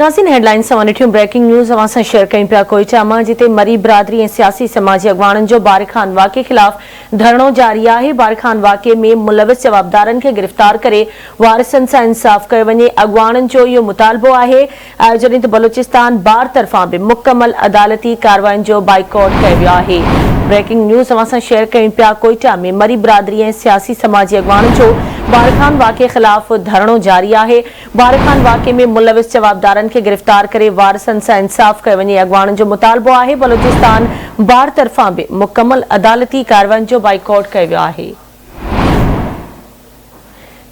नाज़रीन हेडलाइन सां ॾिठियूं ब्रेकिंग न्यूज़ अवां सां शेयर कयूं पिया कोयटा मां, जिते मरी बिरादरी ऐं सियासी समाजी अॻवाननि जो बारिखान वाक़े ख़िलाफ़ धरणो जारी आहे। बारिखान वाक़े में मुलविस जवाबदारनि खे गिरफ़्तार करे वारिसनि सां इंसाफ़ कयो वञे। अॻवाननि जो इहो मुतालबो आहे, जॾहिं त बलूचिस्तान बार तरफ़ां बि मुकमल अदालती कार्रवाइनि जो बाइकॉट कयो वियो आहे। ब्रेकिंग न्यूज़ अवां सां शेयर कयूं पिया कोयटा में मरी बिरादरी ऐं सियासी समाजी अॻवाननि जो बारिखान वाक़े ख़िलाफ़ धरणो जारी आहे। बारिखान वाक़े में मुलविस जवाबदारनि खे गिरफ़्तार करे वारिसनि सां इंसाफ़ कयो वञे। अॻवाननि जो मुतालबो आहे, बलूचिस्तान बार तरफ़ां बि मुकमल अदालती कार्रवाइनि जो बाइकॉट कयो वियो आहे।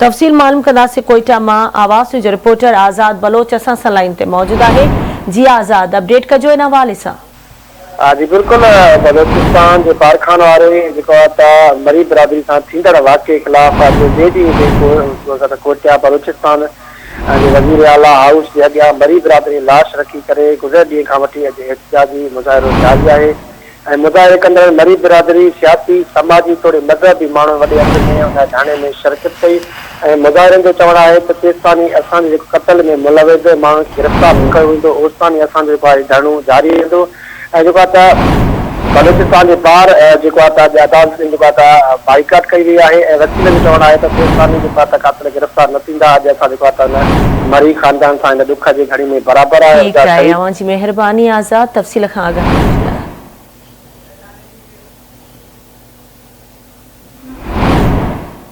तफ़सील मालूम कंदासीं कोयटा मां। आवाज़ जो रिपोर्टर आज़ाद बलोच असां सां लाइन ते मौजूद आहे। जी आज़ाद, अपडेट कजो इन हवाले सां। जी बिल्कुल, बलूचिस्तान के बारखान वारे मरी बिरादरी से थींदड़ वाक़े खिलाफ़ कोयटा बलूचिस्तान वज़ीर आला हाउस के अॻियां मरी बिरादरी लाश रखी करे गुज़र ॾींहं खां वठी अॼु एहतजाजी मुज़ाहिरो जारी आहे। मुज़ाहिरे कंदड़ मरी बिरादरी सियासी समाजी थोड़े मज़हबी माण्हू वॾे अघ में उन झाणे में शिरकत कई। मुज़ाहिरनि जो चवणु आहे त तेसिताणी असांजे क़त्ल में मुलविज़ माण्हू गिरफ़्तार न कयो वेंदो, ओसिताणी असांजो धरणो जारी रहंदो। बलूचिस्तान के बार अदालत बाइकाट कई वही है। वकील जो चवण है कातिल गिरफ़्तार न थींदा। मरी खानदान से दुख की घड़ी में बराबर है। मेहरबानी आज़ाद, तफ़सील खां आगाह।